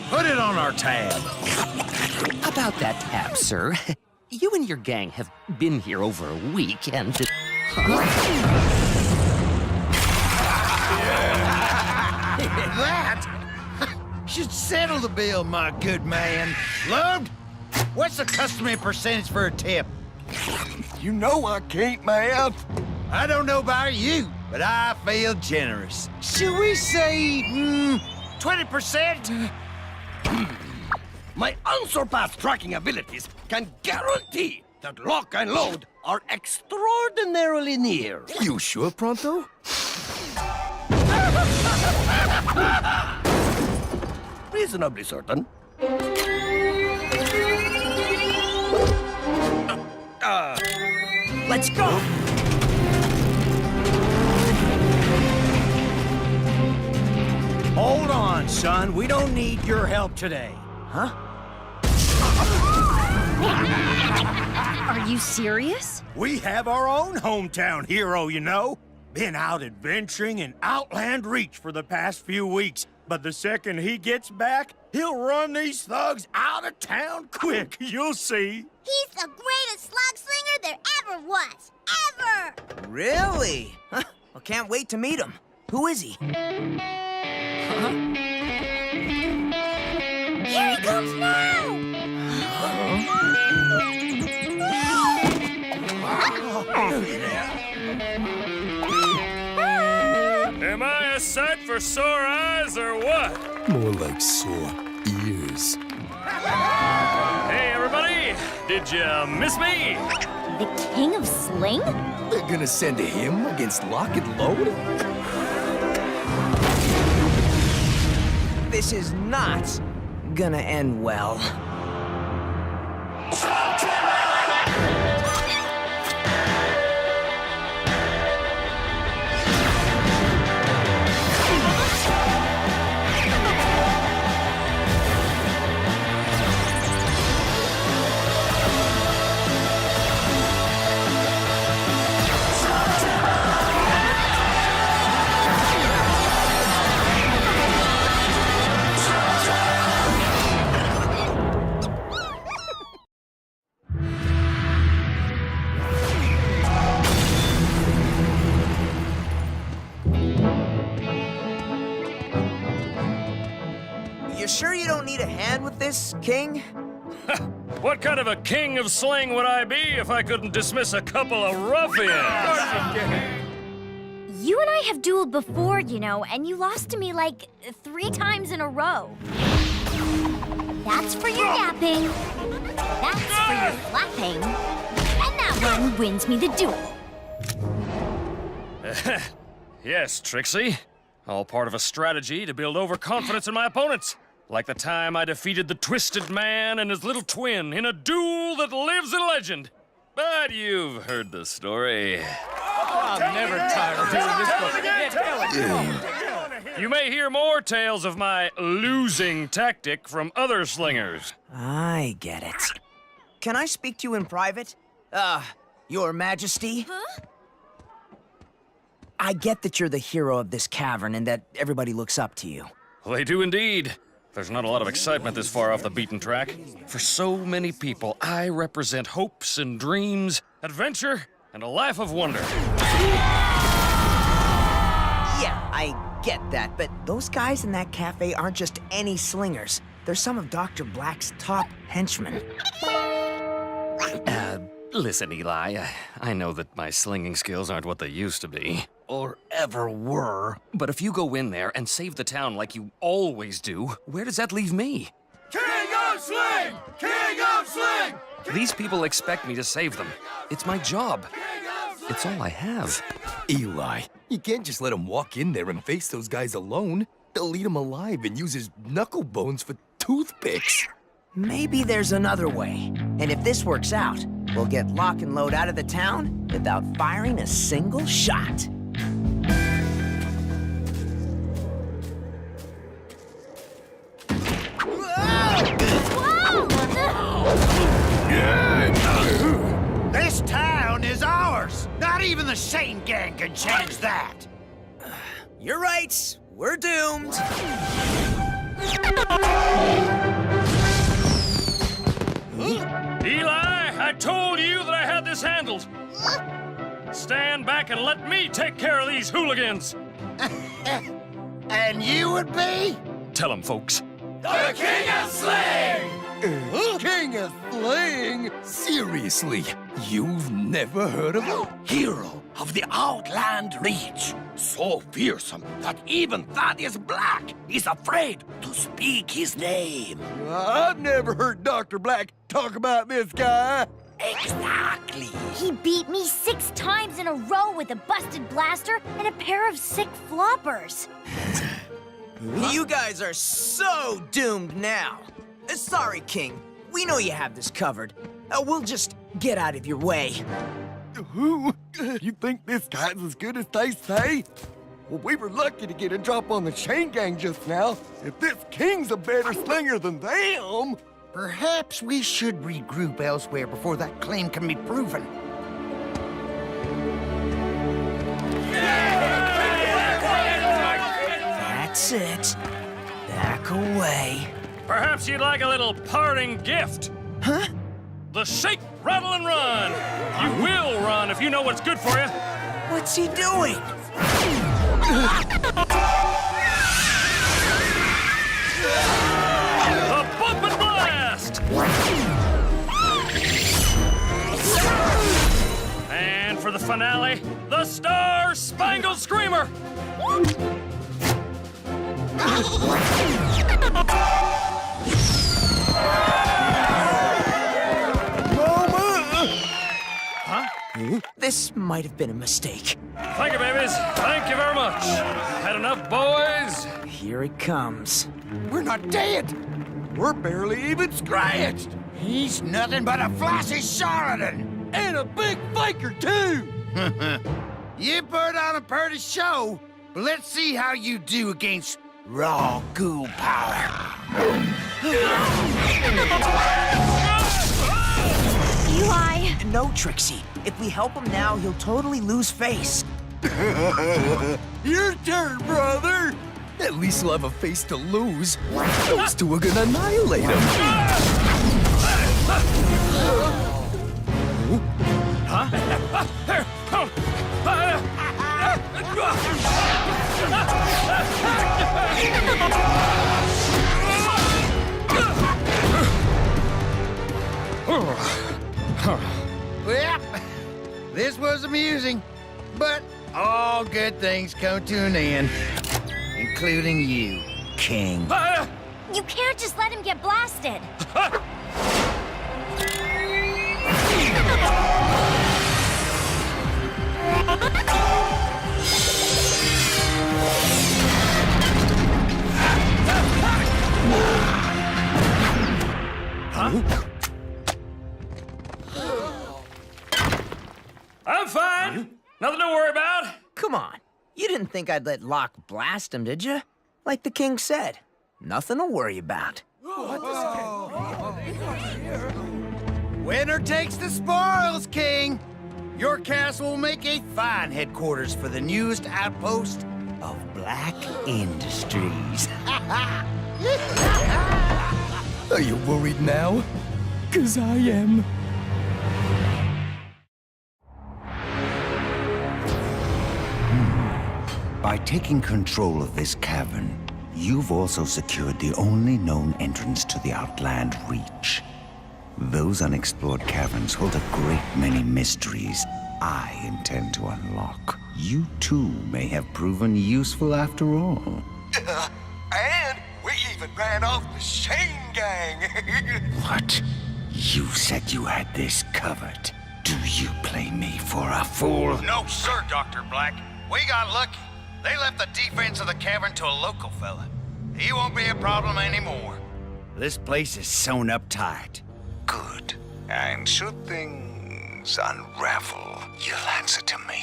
Put it on our tab. About that tab, sir. You and your gang have been here over a week, and... That should settle the bill, my good man. Loved, what's the customary percentage for a tip? You know I can't, man. I don't know about you, but I feel generous. Should we say, 20%? My unsurpassed tracking abilities can guarantee that Locke and Lode are extraordinarily near. You sure, Pronto? Reasonably certain. Let's go! Hold on, son. We don't need your help today. Huh? Are you serious? We have our own hometown hero, you know. Been out adventuring in Outland Reach for the past few weeks. But the second he gets back, he'll run these thugs out of town quick. You'll see. He's the greatest Slugslinger there ever was. Ever! Really? Huh. Well, can't wait to meet him. Who is he? Here he comes now! Am I a sight for sore eyes or what? More like sore ears. Hey, everybody! Did you miss me? The King of Sling? They're gonna send him against Locke and Lode? This is not gonna end well. You sure you don't need a hand with this, King? What kind of a king of sling would I be if I couldn't dismiss a couple of ruffians? You and I have dueled before, you know, and you lost to me like 3 times in a row. That's for your yapping. That's for your flapping. And that one wins me the duel. Yes, Trixie. All part of a strategy to build overconfidence in my opponents. Like the time I defeated the Twisted Man and his little twin in a duel that lives in legend. But you've heard the story. I'm never tired of doing this. You may hear more tales of my losing tactic from other slingers. I get it. Can I speak to you in private? Your Majesty? Huh? I get that you're the hero of this cavern and that everybody looks up to you. Well, they do indeed. There's not a lot of excitement this far off the beaten track. For so many people, I represent hopes and dreams, adventure, and a life of wonder. Yeah, I get that, but those guys in that cafe aren't just any slingers. They're some of Dr. Black's top henchmen. Listen, Eli, I know that my slinging skills aren't what they used to be. Or ever were. But if you go in there and save the town like you always do, where does that leave me? King of Sling! King of Sling! These people expect me to save them. It's my job. It's all I have. Eli, you can't just let him walk in there and face those guys alone. They'll eat him alive and use his knuckle bones for toothpicks. Maybe there's another way. And if this works out, we'll get Locke and Lode out of the town without firing a single shot. even the Shane gang can change that. You're right. We're doomed. Eli, I told you that I had this handled. Stand back and let me take care of these hooligans. And you would be? Tell them, folks. The King of Sling! King of Sling? Seriously, you've never heard of him? Hero of the Outland Reach. So fearsome that even Thaddeus Blakk is afraid to speak his name. I've never heard Dr. Blakk talk about this guy. Exactly. He beat me 6 times in a row with a busted blaster and a pair of sick floppers. You guys are so doomed now. Sorry, King. We know you have this covered. We'll just get out of your way. Who? You think this guy's as good as they say? Well, we were lucky to get a drop on the Shane gang just now. If this king's a better slinger than them... Perhaps we should regroup elsewhere before that claim can be proven. That's it. Back away. Perhaps you'd like a little parting gift. Huh? The shake, rattle, and run. You will run if you know what's good for you. What's he doing? The bump and blast! And for the finale, the Star-Spangled Screamer! This might have been a mistake. Thank you, babies. Thank you very much. Had enough, boys? Here it comes. We're not dead. We're barely even scratched. He's nothing but a flashy charlatan. And a big faker, too! You put on a pretty show, but let's see how you do against raw ghoul power. Eli! No, Trixie. If we help him now, he'll totally lose face. Your turn, brother! At least he'll have a face to lose. Those two are gonna annihilate him. Well, this was amusing, but all good things come to an end, including you, King. You can't just let him get blasted. I'm fine. Nothing to worry about. Come on. You didn't think I'd let Locke blast him, did you? Like the king said. Nothing to worry about. Winner takes the spoils, King. Your castle will make a fine headquarters for the newest outpost of Blakk Industries. Are you worried now? 'Cause I am. By taking control of this cavern, you've also secured the only known entrance to the Outland Reach. Those unexplored caverns hold a great many mysteries I intend to unlock. You too may have proven useful after all. And we even ran off the Shane gang. What? You said you had this covered. Do you play me for a fool? No, sir, Dr. Blakk. We got lucky. They left the defense of the cavern to a local fella. He won't be a problem anymore. This place is sewn up tight. Good. And should things unravel, you'll answer to me.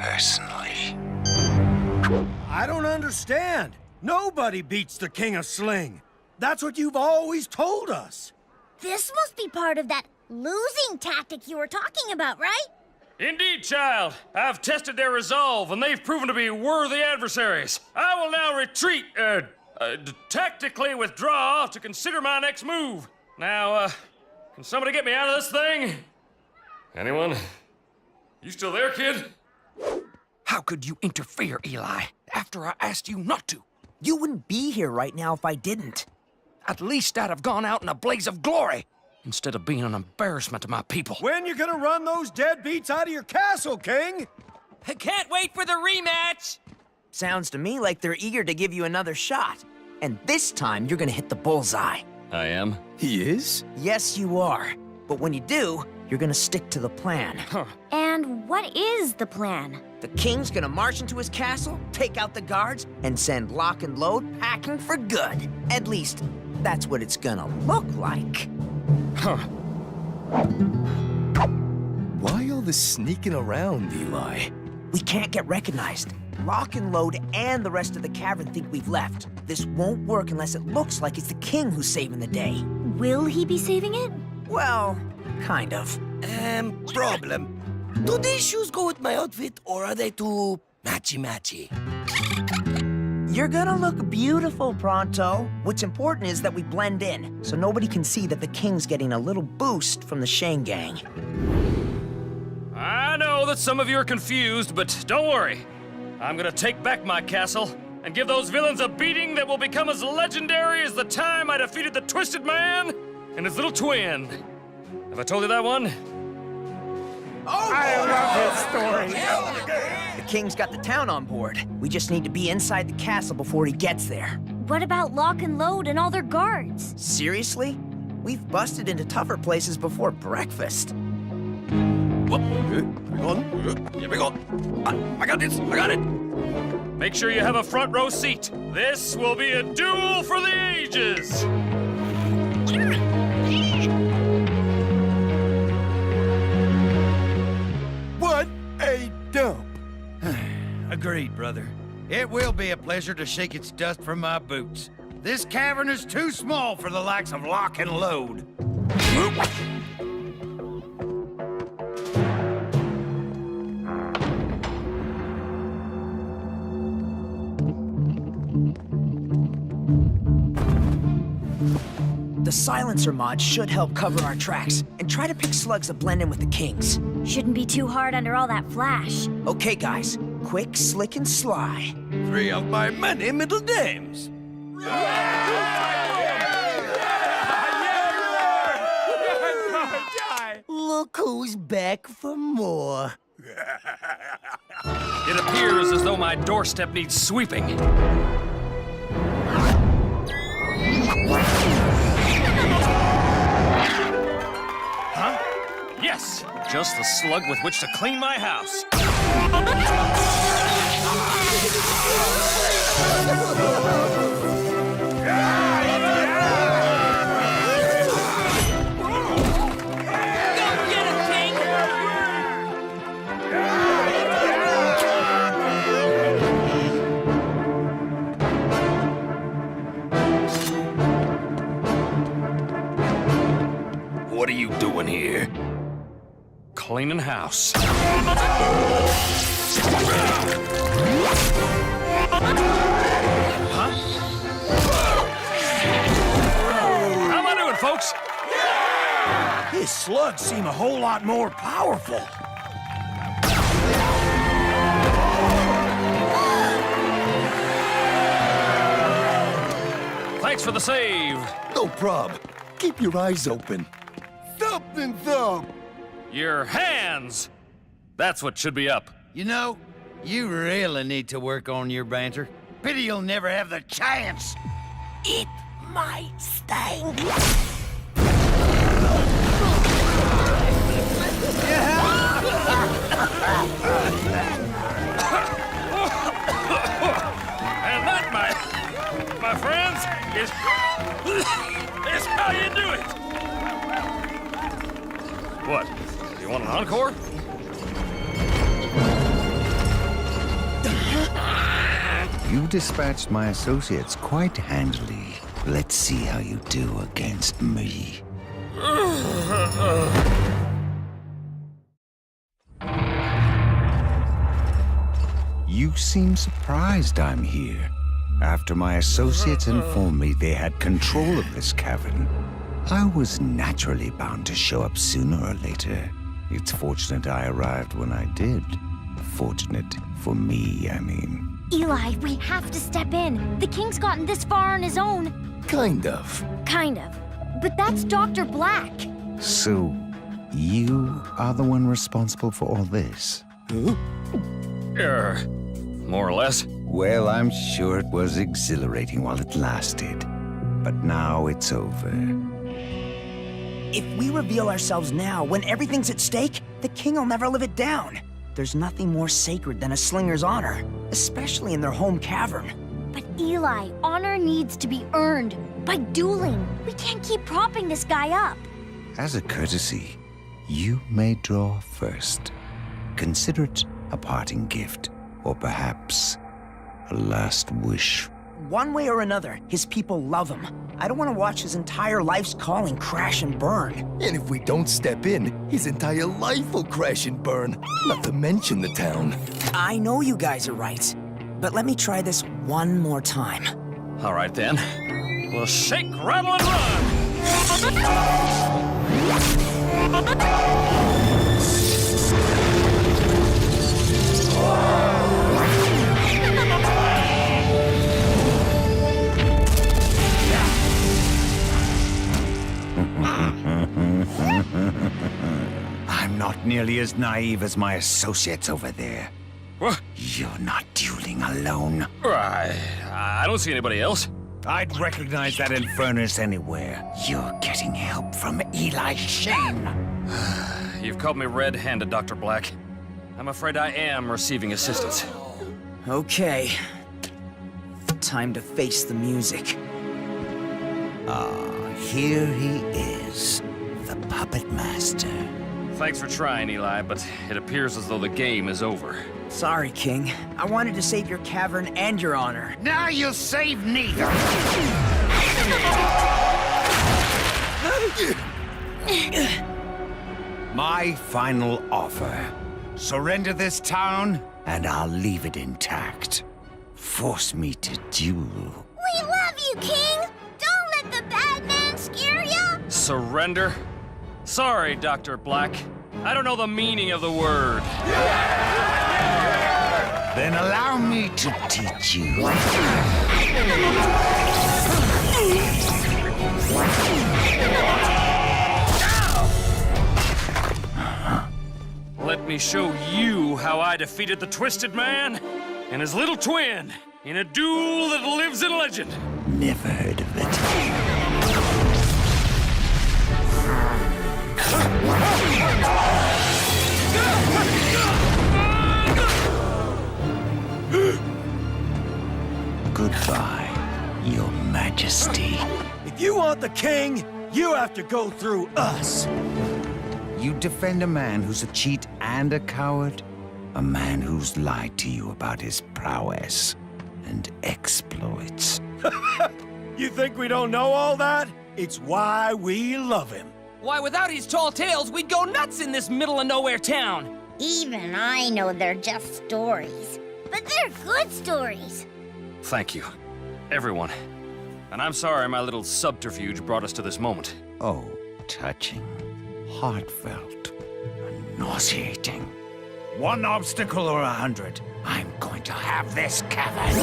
Personally. I don't understand. Nobody beats the King of Sling. That's what you've always told us. This must be part of that losing tactic you were talking about, right? Indeed, child. I've tested their resolve, and they've proven to be worthy adversaries. I will now retreat, tactically withdraw to consider my next move. Now, can somebody get me out of this thing? Anyone? You still there, kid? How could you interfere, Eli, after I asked you not to? You wouldn't be here right now if I didn't. At least I'd have gone out in a blaze of glory, instead of being an embarrassment to my people. When you gonna run those deadbeats out of your castle, King? I can't wait for the rematch! Sounds to me like they're eager to give you another shot. And this time, you're gonna hit the bullseye. I am. He is? Yes, you are. But when you do, you're gonna stick to the plan. And what is the plan? The king's gonna march into his castle, take out the guards, and send Locke and Lode packing for good. At least, that's what it's gonna look like. Why all this sneaking around, Eli? We can't get recognized. Locke and Lode and the rest of the cavern think we've left. This won't work unless it looks like it's the king who's saving the day. Will he be saving it? Well, kind of. Problem. Do these shoes go with my outfit, or are they too matchy-matchy? You're gonna look beautiful, Pronto. What's important is that we blend in, so nobody can see that the king's getting a little boost from the Shane gang. I know that some of you are confused, but don't worry. I'm gonna take back my castle and give those villains a beating that will become as legendary as the time I defeated the Twisted Man and his little twin. Have I told you that one? I love his story. The king's got the town on board. We just need to be inside the castle before he gets there. What about Locke and Lode and all their guards? Seriously? We've busted into tougher places before breakfast. Here we go. I got this. I got it. Make sure you have a front row seat. This will be a duel for the ages. What a dump! Agreed, brother. It will be a pleasure to shake its dust from my boots. This cavern is too small for the likes of Locke and Lode. The silencer mod should help cover our tracks, and try to pick slugs that blend in with the kings. Shouldn't be too hard under all that flash. Okay, guys. Quick, slick, and sly. 3 of my many middle names. Look who's back for more. It appears as though my doorstep needs sweeping. Huh? Yes, just the slug with which to clean my house. What are you doing here? Cleaning house. Huh? How am I doing, folks? His slugs seem a whole lot more powerful. Thanks for the save. No prob. Keep your eyes open. Something's up! Your hands! That's what should be up. You know, you really need to work on your banter. Pity you'll never have the chance. It might stink. And that, my friends, is how you do it. What? You want an encore? You dispatched my associates quite handily. Let's see how you do against me. You seem surprised I'm here. After my associates informed me they had control of this cavern, I was naturally bound to show up sooner or later. It's fortunate I arrived when I did. Fortunate for me, I mean. Eli, we have to step in. The king's gotten this far on his own. Kind of. Kind of. But that's Dr. Blakk. So, you are the one responsible for all this? More or less. Well, I'm sure it was exhilarating while it lasted. But now it's over. If we reveal ourselves now, when everything's at stake, the king will never live it down. There's nothing more sacred than a slinger's honor, especially in their home cavern. But Eli, honor needs to be earned by dueling. We can't keep propping this guy up. As a courtesy, you may draw first. Consider it a parting gift, or perhaps a last wish. One way or another, his people love him. I don't want to watch his entire life's calling crash and burn. And if we don't step in, his entire life will crash and burn. Not to mention the town. I know you guys are right, but let me try this one more time. All right, then. We'll shake, rattle, and run! I'm not nearly as naive as my associates over there. What? You're not dueling alone. I don't see anybody else. I'd recognize that infernus anywhere. You're getting help from Eli Shane. You've caught me red-handed, Dr. Blakk. I'm afraid I am receiving assistance. Okay. Time to face the music. Here he is, the puppet master. Thanks for trying, Eli, but it appears as though the game is over. Sorry, King. I wanted to save your cavern and your honor. Now you'll save neither. My final offer. Surrender this town, and I'll leave it intact. Force me to duel. We love you, King! Don't let the bad man scare ya! Surrender? Sorry, Dr. Blakk. I don't know the meaning of the word. Then allow me to teach you. Let me show you how I defeated the Twisted Man and his little twin in a duel that lives in legend. Never heard of it. Goodbye, Your Majesty. If you want the king, you have to go through us. You defend a man who's a cheat and a coward? A man who's lied to you about his prowess and exploits. You think we don't know all that? It's why we love him. Why, without his tall tales, we'd go nuts in this middle-of-nowhere town. Even I know they're just stories. But they're good stories. Thank you, everyone. And I'm sorry my little subterfuge brought us to this moment. Oh, touching, heartfelt, nauseating. One obstacle or 100. I'm going to have this cavern.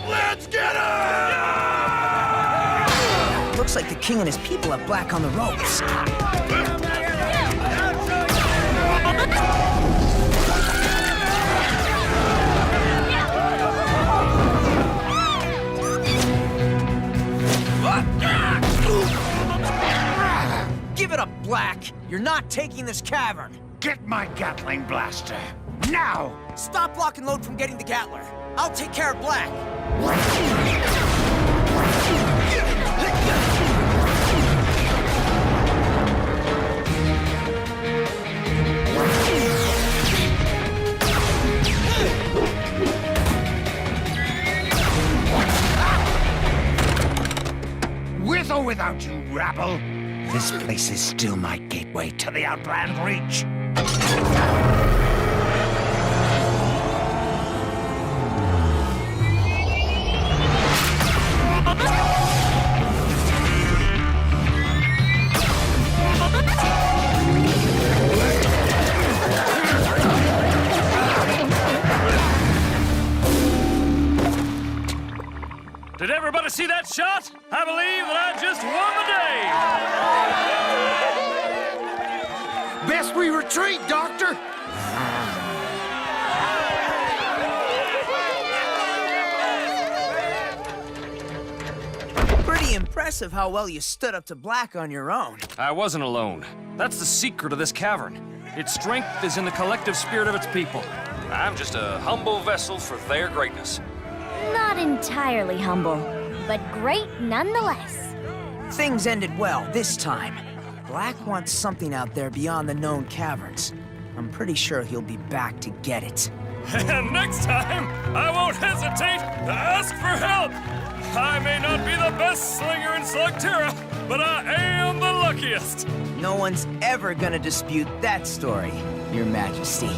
Let's get him! Looks like the king and his people have Blakk on the ropes. Give it up, Blakk. You're not taking this cavern. Get my Gatling blaster, now! Stop Locke and Lode from getting the Gatler. I'll take care of Blakk. With or without you, rabble, this place is still my gateway to the Outland Reach. Did everybody see that shot? I believe that I just won the day! Best we retreat, Doctor! Pretty impressive how well you stood up to Blakk on your own. I wasn't alone. That's the secret of this cavern. Its strength is in the collective spirit of its people. I'm just a humble vessel for their greatness. Not entirely humble, but great nonetheless. Things ended well this time. Blakk wants something out there beyond the known caverns. I'm pretty sure he'll be back to get it. And next time, I won't hesitate to ask for help! I may not be the best slinger in Slugterra, but I am the luckiest! No one's ever gonna dispute that story, Your Majesty.